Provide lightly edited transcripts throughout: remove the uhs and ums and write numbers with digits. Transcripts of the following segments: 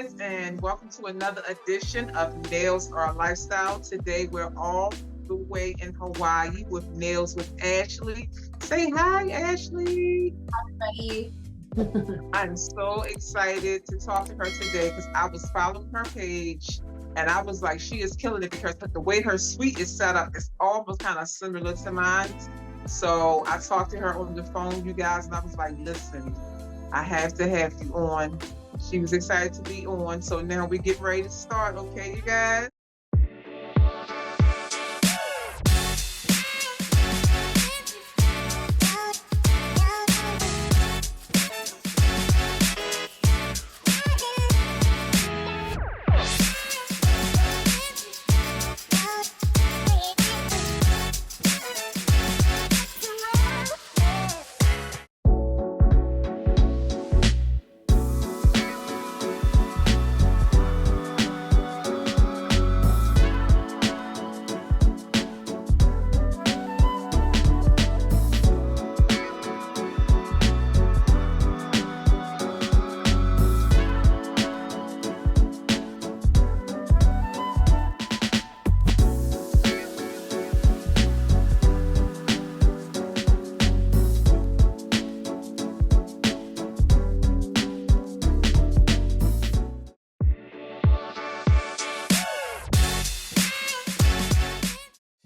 And welcome to another edition of Nails Are a Lifestyle. Today we're all the way in Hawaii with Nails with Ashley. Say hi, Ashley. Buddy. I'm so excited to talk to her today because I was following her page and I was like, she is killing it because the way her suite is set up is almost kind of similar to mine. So I talked to her on the phone, you guys, and I was like, listen, I have to have you on. She was excited to be on. So now we get ready to start. Okay, you guys?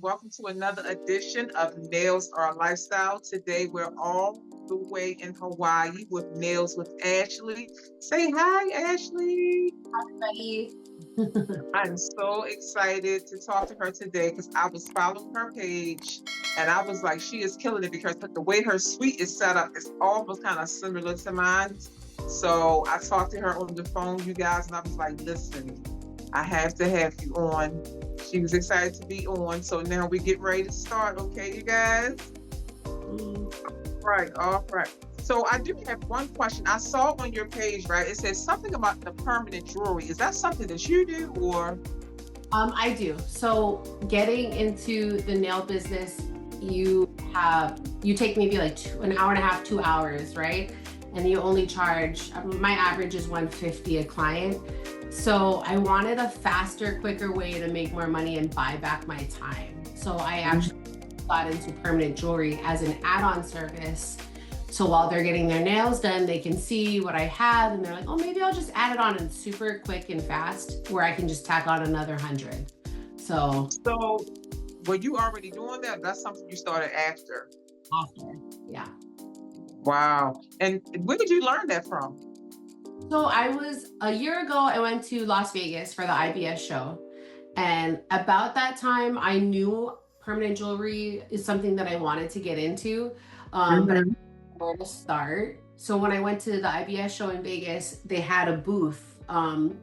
Welcome to another edition of Nails Are a Lifestyle. Today we're all the way in Hawaii with Nails with Ashley. Say hi, Ashley. Hi, buddy. I'm so excited to talk to her today because I was following her page and I was like, she is killing it because the way her suite is set up is almost kind of similar to mine. So I talked to her on the phone, you guys, and I was like, listen, I have to have you on. She was excited to be on. So now we get ready to start. Okay, you guys? Right. All right. So I do have one question. I saw on your page, right? It says something about the permanent jewelry. Is that something that you do or? I do. So getting into the nail business, you take maybe like an hour and a half, 2 hours, right? And you only charge, my average is $150 a client. So I wanted a faster, quicker way to make more money and buy back my time. So I actually got into permanent jewelry as an add-on service. So while they're getting their nails done, they can see what I have and they're like, oh, maybe I'll just add it on and super quick and fast where I can just tack on another 100. So were you already doing that? That's something you started after. Yeah. Wow. And where did you learn that from? So a year ago, I went to Las Vegas for the IBS show. And about that time, I knew permanent jewelry is something that I wanted to get into, but I didn't know where to start. So when I went to the IBS show in Vegas, they had a booth.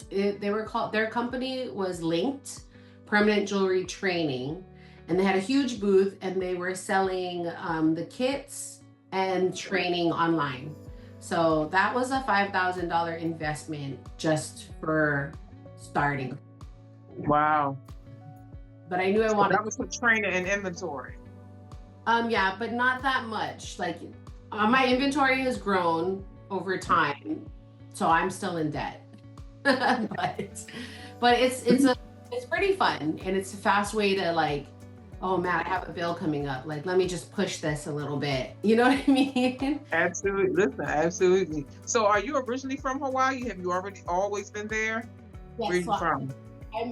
Their company was Linked Permanent Jewelry Training. And they had a huge booth and they were selling the kits and training online. So that was a $5,000 investment just for starting. Wow. But I knew I wanted. That was for training and inventory. Yeah, but not that much. Like my inventory has grown over time, so I'm still in debt. but it's pretty fun and it's a fast way to like, oh man, I have a bill coming up. Like, let me just push this a little bit. You know what I mean? Absolutely. Listen, absolutely. So are you originally from Hawaii? Have you always been there? Yes, Where are you from? I'm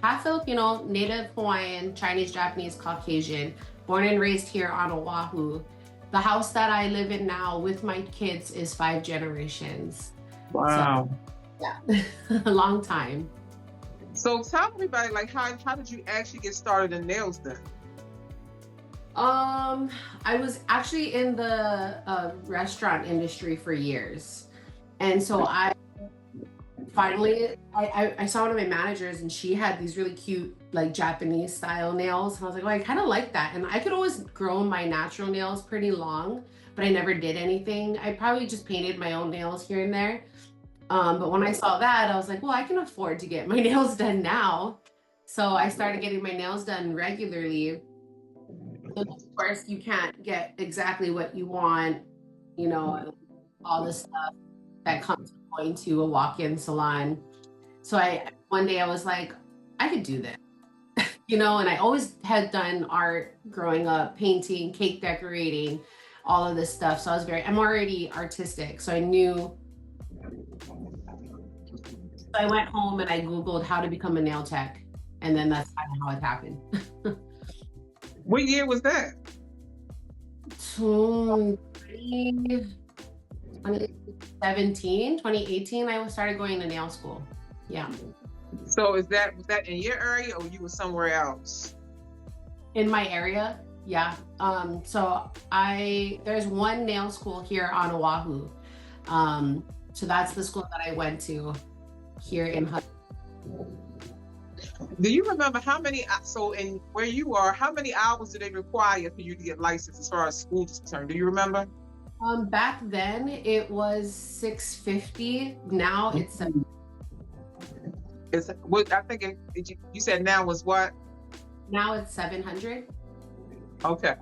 half Filipino, native Hawaiian, Chinese, Japanese, Caucasian, born and raised here on Oahu. The house that I live in now with my kids is 5 generations. Wow. So, yeah, a long time. So tell everybody, like, how did you actually get started in nails then? I was actually in the restaurant industry for years. And so I saw one of my managers and she had these really cute, like Japanese style nails. And I was like, oh, I kind of like that. And I could always grow my natural nails pretty long, but I never did anything. I probably just painted my own nails here and there. But when I saw that, I was like, well, I can afford to get my nails done now. So I started getting my nails done regularly. So of course, you can't get exactly what you want, all the stuff that comes with going to a walk-in salon. So one day I was like, I could do this, and I always had done art growing up, painting, cake decorating, all of this stuff. So I'm already artistic. So I knew, so I went home and I Googled how to become a nail tech. And then that's kind of how it happened. What year was that? 2018, I started going to nail school. Yeah. So was that in your area or you were somewhere else? In my area, yeah. So there's one nail school here on Oahu. So that's the school that I went to here in Hudson. Do you remember where you are, how many hours do they require for you to get licensed as far as school is concerned? Do you remember? Back then it was 650. Now it's what I think you said now was what? Now it's 700. Okay.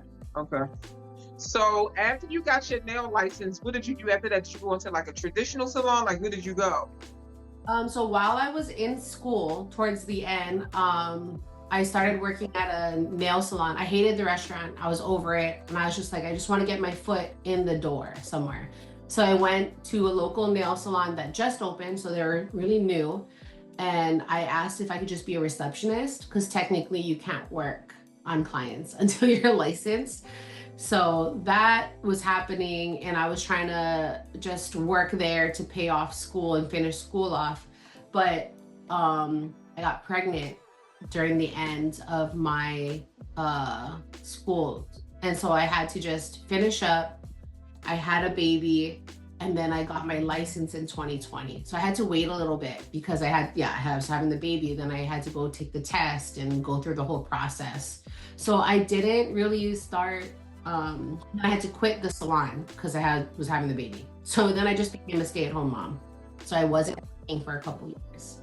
So after you got your nail license, what did you do after that? Did you go into like a traditional salon? Like where did you go? So while I was in school, towards the end, I started working at a nail salon. I hated the restaurant. I was over it. And I was just like, I just want to get my foot in the door somewhere. So I went to a local nail salon that just opened. So they're really new. And I asked if I could just be a receptionist, because technically you can't work on clients until you're licensed. So that was happening, and I was trying to just work there to pay off school and finish school off. But I got pregnant during the end of my school. And so I had to just finish up. I had a baby, and then I got my license in 2020. So I had to wait a little bit because I was having the baby. Then I had to go take the test and go through the whole process. So I didn't really start. I had to quit the salon because was having the baby. So then I just became a stay-at-home mom. So I wasn't working for a couple years.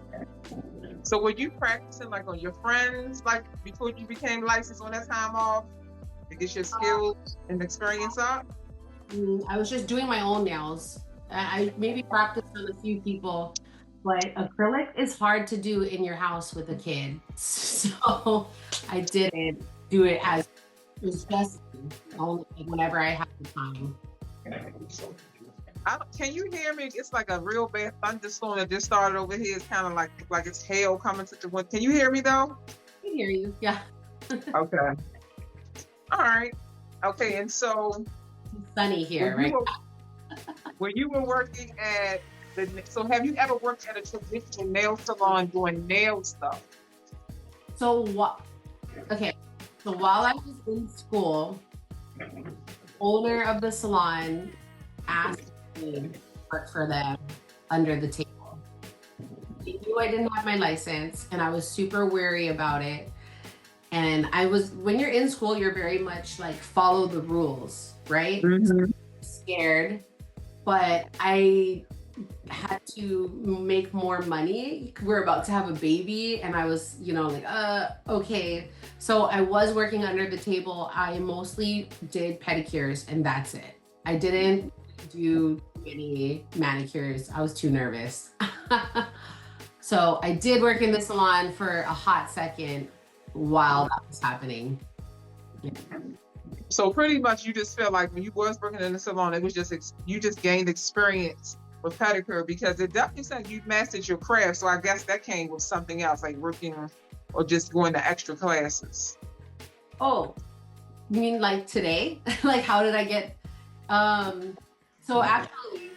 So were you practicing like on your friends, like before you became licensed on that time off to get your skills and experience up? I was just doing my own nails. I maybe practiced on a few people, but acrylic is hard to do in your house with a kid. So I didn't do it as it was just only whenever I had the time. Can you hear me? It's like a real bad thunderstorm that just started over here. It's kind of like it's hail coming to the window. Can you hear me though? I can hear you. Yeah. Okay. All right. Okay. And so it's sunny here, right? When you were working so have you ever worked at a traditional nail salon doing nail stuff? So while I was in school, owner of the salon asked me to work for them under the table. He knew I didn't have my license, and I was super wary about it. And when you're in school, you're very much like follow the rules, right? Mm-hmm. Scared, but I had to make more money. We're about to have a baby, and I was, okay. So I was working under the table. I mostly did pedicures, and that's it. I didn't do any manicures. I was too nervous. So I did work in the salon for a hot second while that was happening. Yeah. So pretty much you just felt like when you was working in the salon, it was just you just gained experience with pedicure, because it definitely said you mastered your craft. So I guess that came with something else, like working or just going to extra classes. Oh, you mean like today? Like how did I get? So actually,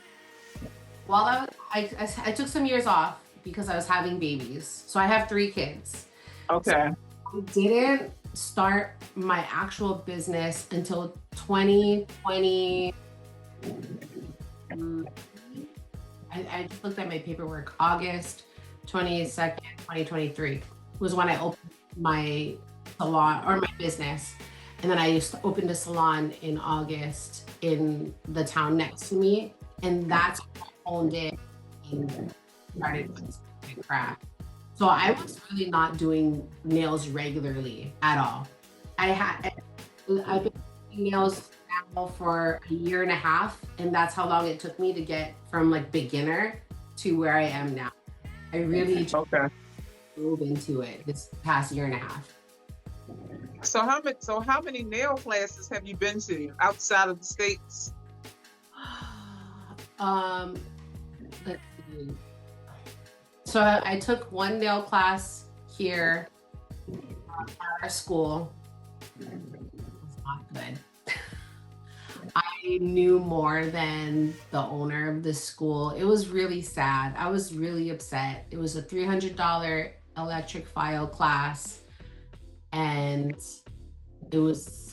while I took some years off because I was having babies. So I have 3 kids. Okay. So I didn't start my actual business until 2020. I just looked at my paperwork. August 22nd, 2023 was when I opened my salon or my business. And then I opened a salon in August in the town next to me. And that's when I honed in and started with my craft. So I was really not doing nails regularly at all. I've been doing nails now for a year and a half, and that's how long it took me to get from like beginner to where I am now. I really just Okay. dove into it this past year and a half. So how many nail classes have you been to outside of the States? um, let's see. So I took one nail class here at our school. It was not good. I knew more than the owner of the school. It was really sad. I was really upset. It was a $300 electric file class, and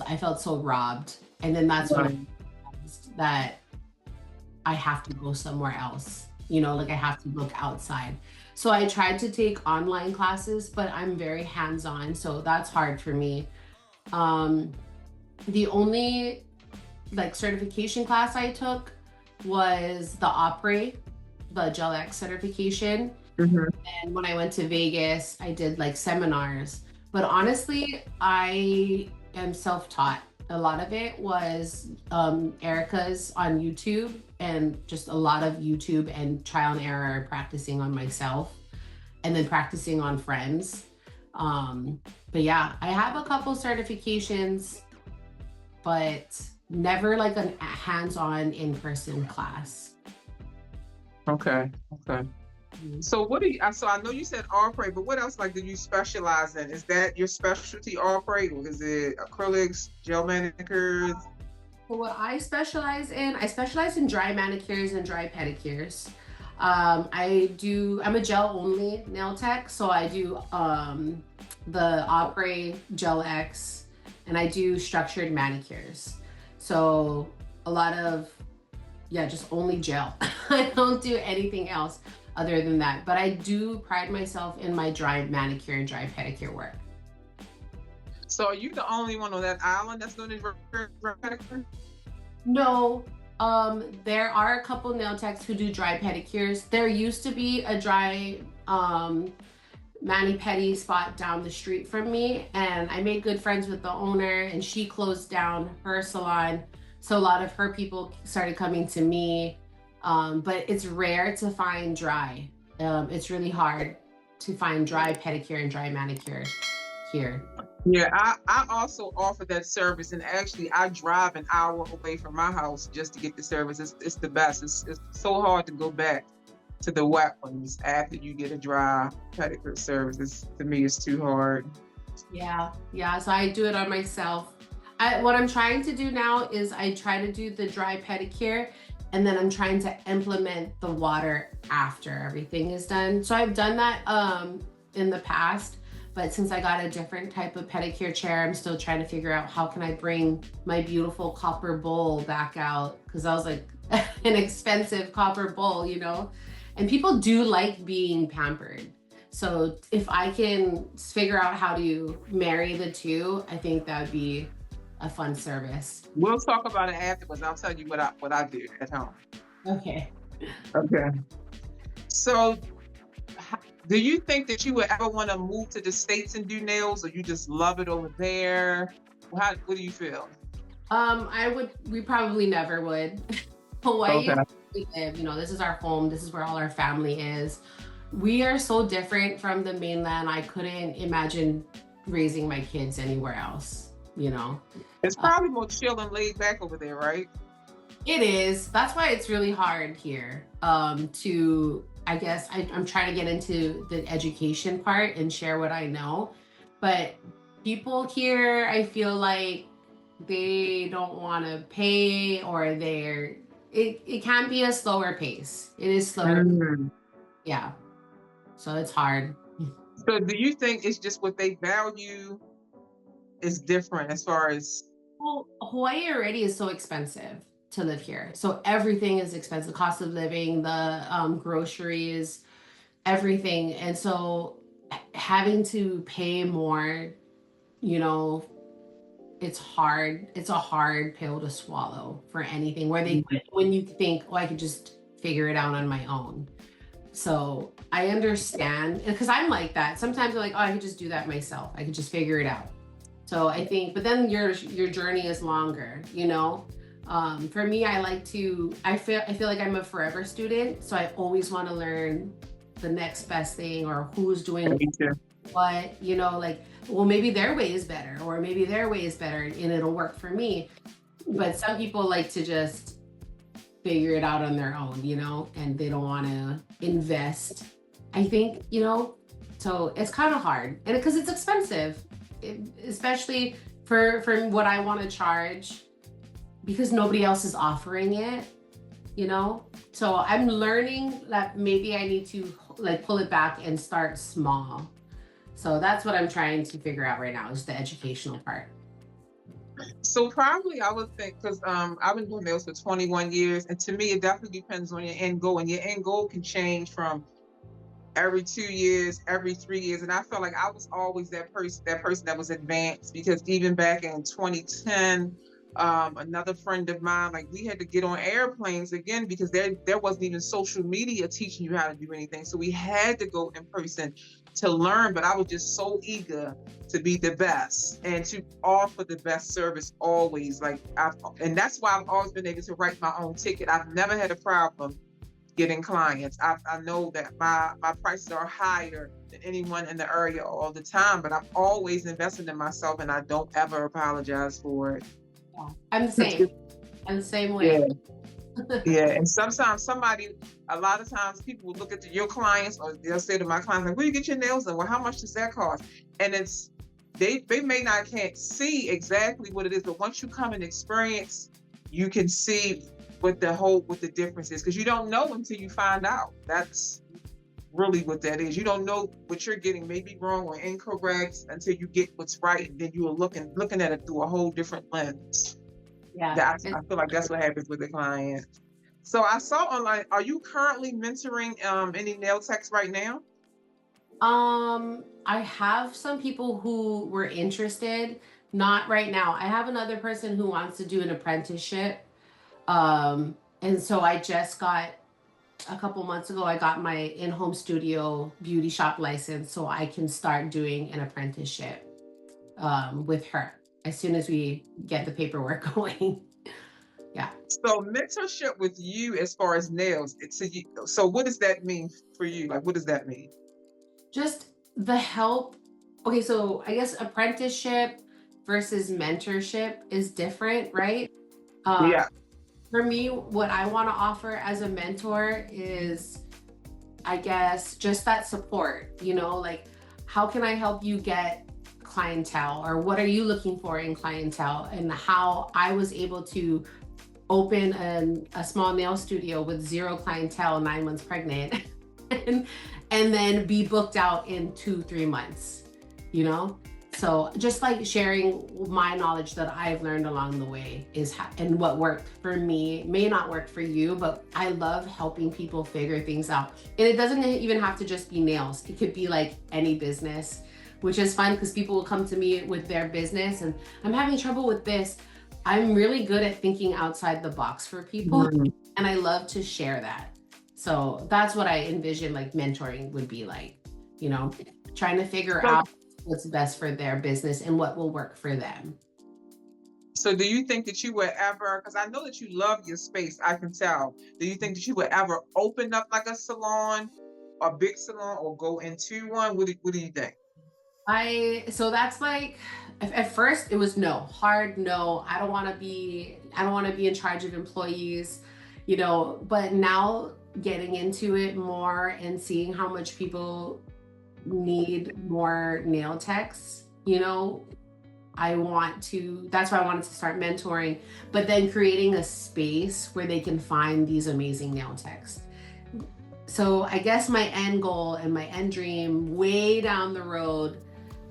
I felt so robbed. And then that's when I Right. realized that I have to go somewhere else. Like I have to look outside. So I tried to take online classes, but I'm very hands-on, so that's hard for me. Um, the only like certification class I took was the Opry, the Gel X certification. Mhm. And when I went to Vegas, I did like seminars. But honestly, I am self-taught. A lot of it was Erica's on YouTube, and just a lot of YouTube and trial and error practicing on myself and then practicing on friends. Um, but yeah, I have a couple certifications, but never like a hands-on in-person class. Okay. Okay. Mhm. So so I know you said Osprey, but what else like do you specialize in? Is that your specialty Osprey, or is it acrylics, gel manicures? For what I specialize in dry manicures and dry pedicures. I'm a gel only nail tech, so I do the Opry Gel X, and I do structured manicures. So a lot of, yeah, just only gel. I don't do anything else other than that. But I do pride myself in my dry manicure and dry pedicure work. So are you the only one on that island that's doing this pedicure? No, there are a couple nail techs who do dry pedicures. There used to be a dry mani pedi spot down the street from me, and I made good friends with the owner, and she closed down her salon. So a lot of her people started coming to me. But it's rare to find dry. It's really hard to find dry pedicure and dry manicure here. Yeah, I also offer that service, and actually, I drive an hour away from my house just to get the service. It's the best. It's so hard to go back to the wet ones after you get a dry pedicure service. To me, it's too hard. Yeah, yeah. So I do it on myself. What I'm trying to do now is I try to do the dry pedicure, and then I'm trying to implement the water after everything is done. So I've done that in the past, but since I got a different type of pedicure chair, I'm still trying to figure out how can I bring my beautiful copper bowl back out, because I was like an expensive copper bowl. And people do like being pampered. So if I can figure out how to marry the two, I think that would be a fun service. We'll talk about it afterwards. I'll tell you what I do at home. Okay. Okay. So, do you think that you would ever want to move to the States and do nails, or you just love it over there? What do you feel? We probably never would. Hawaii is Okay. where we live, this is our home, this is where all our family is. We are so different from the mainland. I couldn't imagine raising my kids anywhere else. It's Uh, probably more chill and laid back over there, right? it is. That's why it's really hard here. I guess I'm trying to get into the education part and share what I know. But people here, I feel like they don't want to pay, or it can be a slower pace. It is slower. Mm. Yeah. So it's hard. So, do you think it's just what they value is different as far as Well, Hawaii already is so expensive to live here. So everything is expensive. The cost of living, the groceries, everything. And so having to pay more, you know, it's hard. It's a hard pill to swallow for anything when you think, oh, I could just figure it out on my own. So I understand, because I'm like that. Sometimes I'm like, oh, I could just do that myself. I could just figure it out. So I think, but then your journey is longer. For me, I feel like I'm a forever student, so I always want to learn the next best thing or who's doing Me too. what, like, well, maybe their way is better, or maybe their way is better and it'll work for me. But some people like to just figure it out on their own, and they don't want to invest. I think, so it's kind of hard. And because it's expensive, especially for what I want to charge, because nobody else is offering it, you know? So I'm learning that maybe I need to like pull it back and start small. So that's what I'm trying to figure out right now is the educational part. So probably I would think because I've been doing nails for 21 years, and to me it definitely depends on your end goal, and your end goal can change from every 2 years, every 3 years. And I felt like I was always that person that was advanced because even back in 2010, another friend of mine, like we had to get on airplanes again because there wasn't even social media teaching you how to do anything. So we had to go in person to learn. But I was just so eager to be the best and to offer the best service always. And that's why I've always been able to write my own ticket. I've never had a problem getting clients. I know that my prices are higher than anyone in the area all the time, but I'm always investing in myself and I don't ever apologize for it. Yeah. I'm the same. I'm the same Yeah, way. yeah. And sometimes a lot of times people will look at your clients or they'll say to my clients, like, where you get your nails done? Well, how much does that cost? And they may not can't see exactly what it is, but once you come and experience, you can see what the difference is because you don't know until you find out. That's really what that is. You don't know what you're getting may be wrong or incorrect until you get what's right, and then you are looking at it through a whole different lens. Yeah. I feel like that's what happens with the client. So I saw online, are you currently mentoring any nail techs right now? I have some people who were interested, not right now. I have another person who wants to do an apprenticeship. And so I just got a couple months ago, I got my in-home studio beauty shop license so I can start doing an apprenticeship with her as soon as we get the paperwork going. Yeah. So mentorship with you as far as nails, so what does that mean for you? Like, what does that mean? Just the help. Okay, so I guess apprenticeship versus mentorship is different, right? Um, Yeah, for me, what I want to offer as a mentor is, I guess, just that support, like how can I help you get clientele, or what are you looking for in clientele, and how I was able to open a small nail studio with zero clientele, 9 months pregnant, and, and then be booked out in 2, 3 months, you know? So just like sharing my knowledge that I've learned along the way and what worked for me may not work for you, but I love helping people figure things out. And it doesn't even have to just be nails. It could be like any business, which is fun because people will come to me with their business and I'm having trouble with this. I'm really good at thinking outside the box for people, Mhm. and I love to share that. So that's what I envision like mentoring would be like, you know, trying to figure So, out what's best for their business and what will work for them. so do you think that you would ever, because I know that you love your space, I can tell. Do you think that you would ever open up like a salon, a big salon, or go into one? What do you think? So that's like, at first it was no, hard no. I don't want to be in charge of employees, but now getting into it more and seeing how much people need more nail techs, that's why I wanted to start mentoring, but then creating a space where they can find these amazing nail techs. So I guess my end goal and my end dream way down the road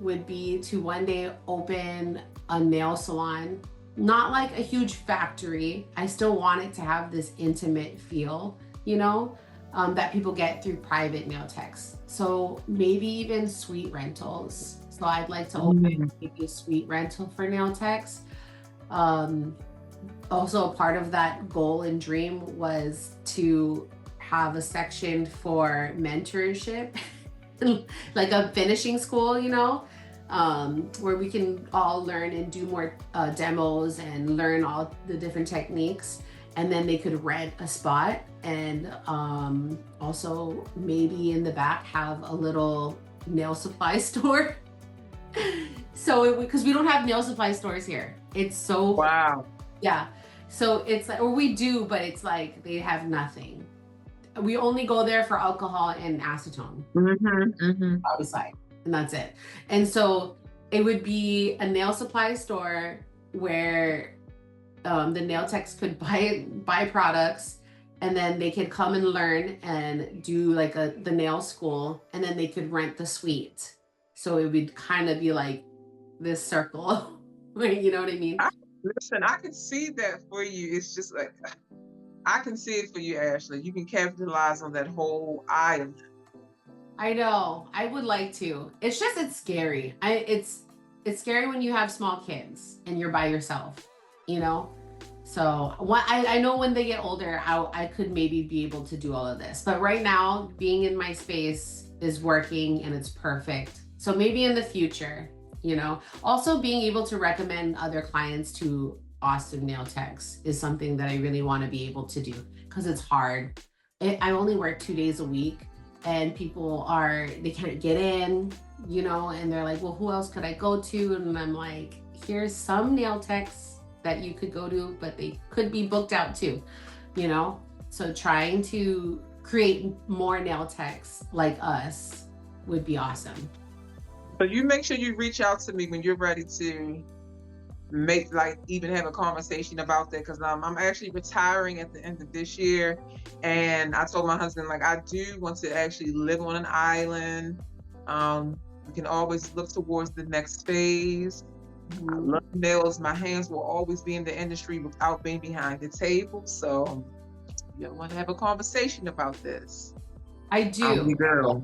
would be to one day open a nail salon, not like a huge factory. I still want it to have this intimate feel, that people get through private nail techs. So maybe even suite rentals. So I'd like to open Mm. maybe a suite rental for nail techs. Um, Also, a part of that goal and dream was to have a section for mentorship, like a finishing school, where we can all learn and do more demos and learn all the different techniques. And then they could rent a spot, and also maybe in the back have a little nail supply store. So, because we don't have nail supply stores here, it's so, Wow. yeah. So it's like, or we do, but it's like they have nothing. We only go there for alcohol and acetone outside, and that's it. And so it would be a nail supply store where the nail techs could buy products, and then they could come and learn and do like the nail school, and then they could rent the suite. So it would kind of be like this circle. You know what I mean? Listen, I can see that for you. It's just like I can see it for you, Ashley. You can capitalize on that whole island. I know. I would like to. It's just it's scary. It's scary when you have small kids and you're by yourself, you know? So I know when they get older, I could maybe be able to do all of this. But right now, being in my space is working and it's perfect. So maybe in the future, you know? Also being able to recommend other clients to awesome nail techs is something that I really want to be able to do, because it's hard. I only work 2 days a week, and people they can't get in, you know, and they're like, well, who else could I go to? And I'm like, here's some nail techs that you could go to, but they could be booked out too, you know? So trying to create more nail techs like us would be awesome. So you make sure you reach out to me when you're ready to make, like, even have a conversation about that, because I'm actually retiring at the end of this year, and I told my husband, like, I do want to actually live on an island. We can always look towards the next phase. I love nails. My hands will always be in the industry without being behind the table. So you want to have a conversation about this. I do. I'm your girl.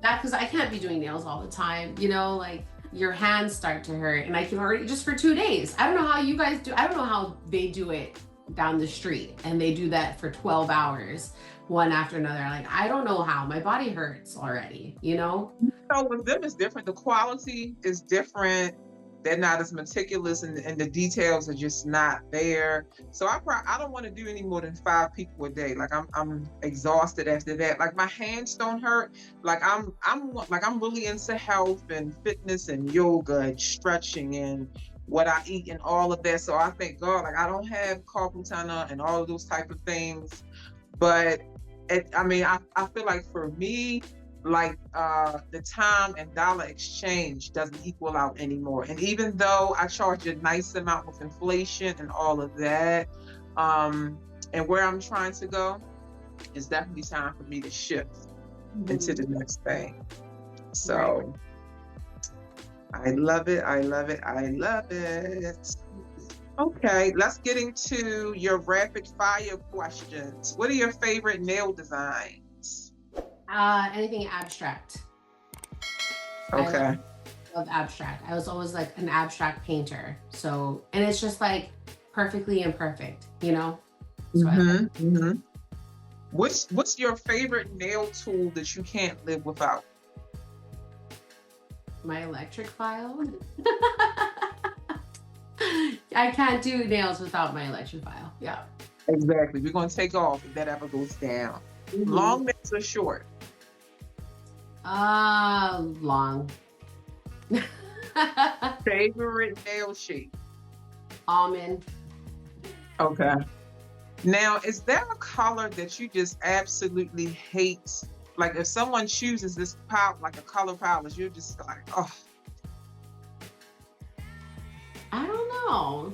That, because I can't be doing nails all the time, you know, like your hands start to hurt, and I can already just for 2 days. I don't know how you guys do. I don't know how they do it down the street, and they do that for 12 hours, one after another. Like, I don't know how. My body hurts already, you know? So with them, it's different. The quality is different. They're not as meticulous, and the details are just not there. So I don't want to do any more than 5 people a day. Like I'm exhausted after that. Like my hands don't hurt. Like I'm really into health and fitness and yoga and stretching and what I eat and all of that. So I thank God, like I don't have carpal tunnel and all of those type of things. But I feel like for me, like the time and dollar exchange doesn't equal out anymore. And even though I charge a nice amount with inflation and all of that, and where I'm trying to go, it's definitely time for me to shift into the next thing. So I love it. I love it. I love it. Okay, let's get into your rapid fire questions. What are your favorite nail designs? Anything abstract. Okay. I love abstract. I was always like an abstract painter. So, and it's just like perfectly imperfect, you know? So What's your favorite nail tool that you can't live without? My electric file. I can't do nails without my electric file. Yeah. Exactly. We're going to take off if that ever goes down. Long nails or short? Long. Favorite nail shape? Almond. Okay. Now, is there a color that you just absolutely hate? Like if someone chooses this palette, like a color palette, you're just like, oh. I don't know.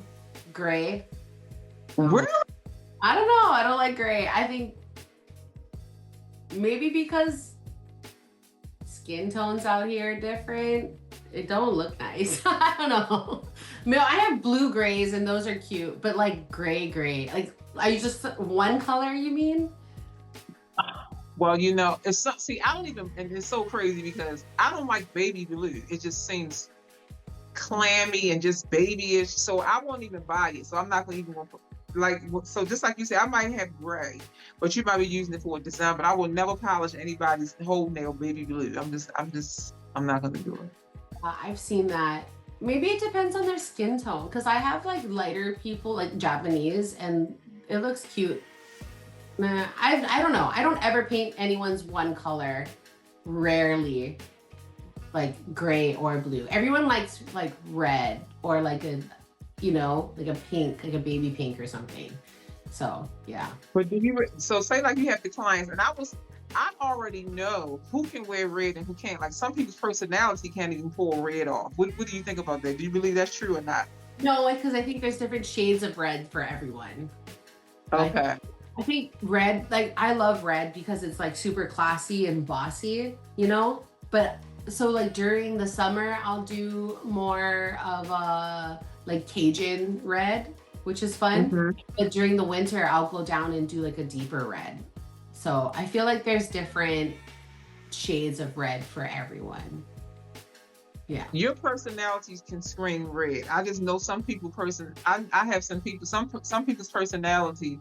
Gray. Really? I don't know. I don't like gray. I think maybe because skin tones out here are different. It don't look nice. I don't know. No, I have blue grays and those are cute, but like gray. Like, are you just one color, you mean? Well, you know, I don't even, and it's so crazy because I don't like baby blue. It just seems clammy and just babyish. So I won't even buy it. So I'm not going to even like, so just like you said, I might have gray, but you might be using it for a design, but I will never polish anybody's whole nail baby blue. I'm not going to do it. I've seen that. Maybe it depends on their skin tone because I have like lighter people, like Japanese, and it looks cute. Nah, I don't know. I don't ever paint anyone's one color. Rarely like gray or blue. Everyone likes like red or like a, like a pink, like a baby pink or something. So yeah. But so say like you have the clients, and I already know who can wear red and who can't. Like some people's personality can't even pull red off. What do you think about that? Do you believe that's true or not? No, because I think there's different shades of red for everyone. Like Okay. I think red, like I love red because it's like super classy and bossy, But so like during the summer, I'll do more of a like Cajun red, which is fun. Hmm. But during the winter, I'll go down and do like a deeper red. So I feel like there's different shades of red for everyone. Yeah. Your personalities can scream red. I just know some people I have some people's personality.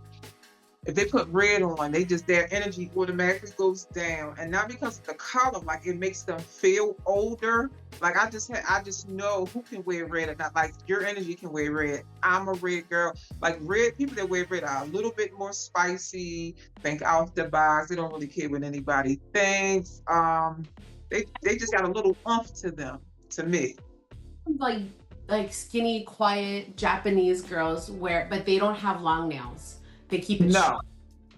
If they put red on, their energy automatically goes down, and not because of the color, like it makes them feel older. Like I just know who can wear red or not. Like your energy can wear red. I'm a red girl. Like red people that wear red are a little bit more spicy. Think out the box. They don't really care what anybody thinks. They just got a little oomph to them. To me, Like skinny, quiet Japanese girls but they don't have long nails. They keep it no, short.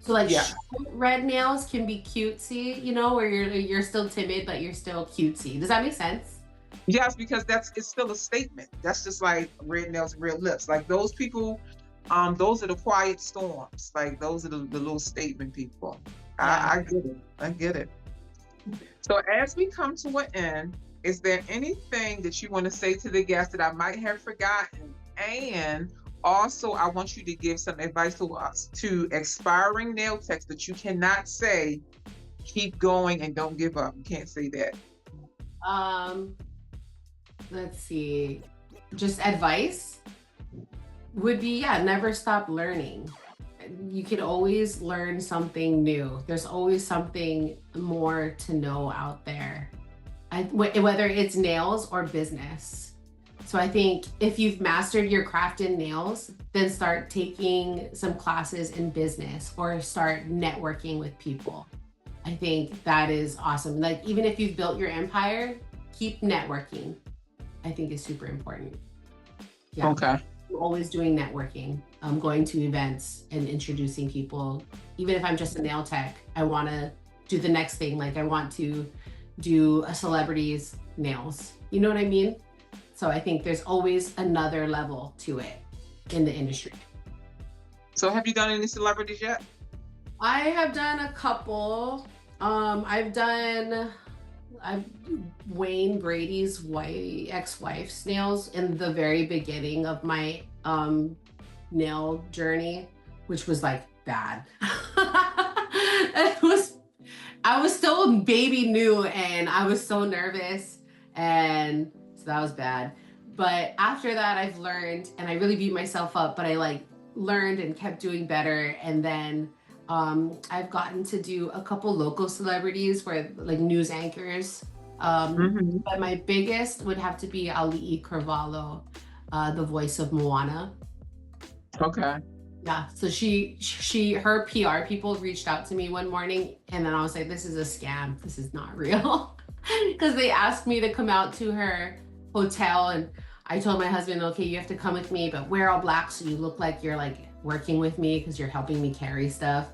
So like yeah. short red nails can be cutesy, where you're still timid but you're still cutesy. Does that make sense? Yes, because it's still a statement. That's just like red nails and red lips. Like those people, those are the quiet storms. Like those are the little statement people. Yeah. I get it. I get it. So as we come to an end, is there anything that you want to say to the guests that I might have forgotten? And also, I want you to give some advice to us to aspiring nail techs that you cannot say, keep going and don't give up. You can't say that. Um, let's see. Just advice would be, yeah, never stop learning. You can always learn something new. There's always something more to know out there. Whether it's nails or business. So I think if you've mastered your craft in nails, then start taking some classes in business or start networking with people. I think that is awesome. Like even if you've built your empire, keep networking. I think is super important. Yeah. Okay. I'm always doing networking. I'm going to events and introducing people. Even if I'm just a nail tech, I want to do the next thing. Like I want to do a celebrity's nails. You know what I mean? So I think there's always another level to it in the industry. So have you done any celebrities yet? I have done a couple. I've Wayne Brady's ex-wife's nails in the very beginning of my nail journey, which was like bad. I was still baby new and I was so nervous, and so that was bad. But after that, I've learned, and I really beat myself up, but I like learned and kept doing better. And then I've gotten to do a couple local celebrities where like news anchors. But my biggest would have to be Ali'i Carvalho, the voice of Moana. Okay. Yeah, so her PR people reached out to me one morning, and then I was like, this is a scam. This is not real. Because they asked me to come out to her hotel, and I told my husband, okay, you have to come with me, but wear all black so you look like you're like working with me because you're helping me carry stuff.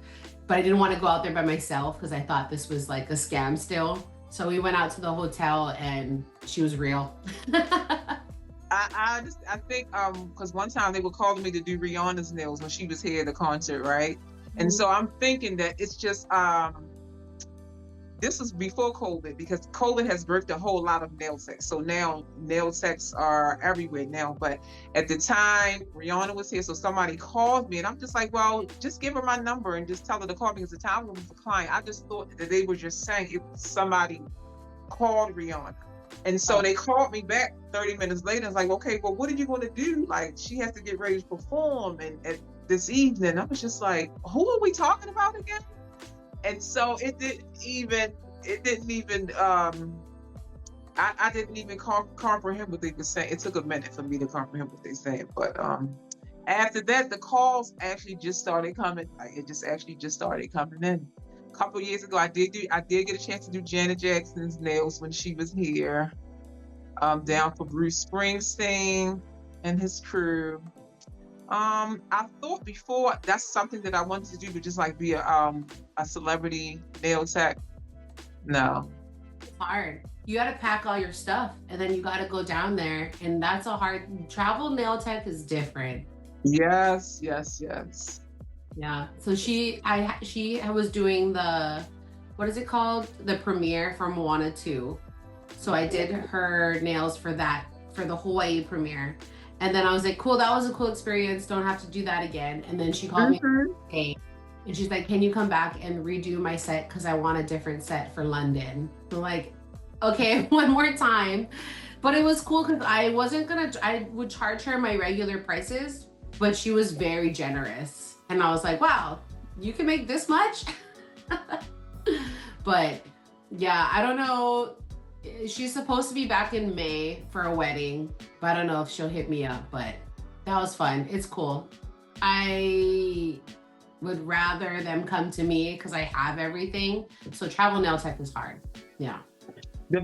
But I didn't want to go out there by myself because I thought this was like a scam still. So we went out to the hotel and she was real. I think because one time they were calling me to do Rihanna's nails when she was here at the concert, right? And so I'm thinking that it's just this was before COVID, because COVID has birthed a whole lot of nail techs. So now nail techs are everywhere now. But at the time Rihanna was here, so somebody called me, and I'm just like, well, just give her my number and just tell her to call me, because the time was a client. I just thought that they were just saying if somebody called Rihanna. And so they called me back 30 minutes later. It's like, okay, well, what are you going to do? Like, she has to get ready to perform and this evening. I was just like, who are we talking about again? And so it didn't even I didn't even comprehend what they were saying. It took a minute for me to comprehend what they said, but after that, the calls actually just started coming. Like, it just actually just started coming in. A couple years ago, I did get a chance to do Janet Jackson's nails when she was here. Down for Bruce Springsteen and his crew. I thought before that's something that I wanted to do, but just like be a celebrity nail tech. No. It's hard. You got to pack all your stuff and then you got to go down there. And that's a hard travel nail tech is different. Yes, yes, yes. Yeah. So she was doing the, what is it called? The premiere for Moana 2. So I did her nails for that, for the Hawaii premiere. And then I was like, cool, that was a cool experience. Don't have to do that again. And then she called me Mhm. hey, and she's like, can you come back and redo my set? Because I want a different set for London. I'm like, okay, one more time. But it was cool because I would charge her my regular prices, but she was very generous. And I was like, wow, you can make this much? But yeah, I don't know. She's supposed to be back in May for a wedding, but I don't know if she'll hit me up, but that was fun. It's cool. I would rather them come to me because I have everything. So travel nail tech is hard. Yeah.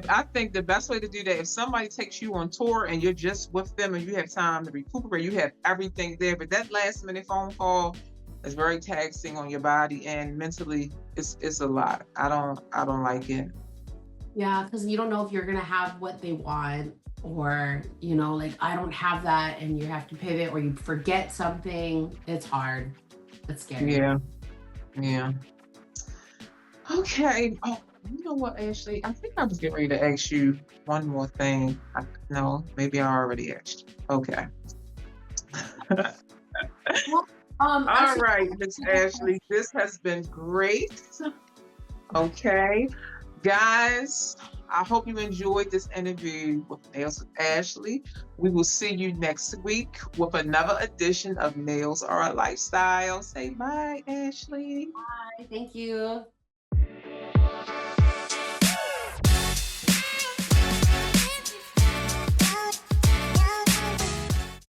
I think the best way to do that, if somebody takes you on tour and you're just with them and you have time to recuperate, you have everything there. But that last minute phone call is very taxing on your body and mentally. It's a lot. I don't like it. Yeah, because you don't know if you're gonna have what they want, or like I don't have that, and you have to pivot, or you forget something. It's hard. It's scary. Yeah, yeah. Okay. Oh, you know what, Ashley? I think I was getting ready to ask you one more thing. No, maybe I already asked you. Okay. Well, All actually, right, Miss Ashley, this has been great. Okay. Guys, I hope you enjoyed this interview with Nails with Ashley. We will see you next week with another edition of Nails Are a Lifestyle. Say bye, Ashley. thank you.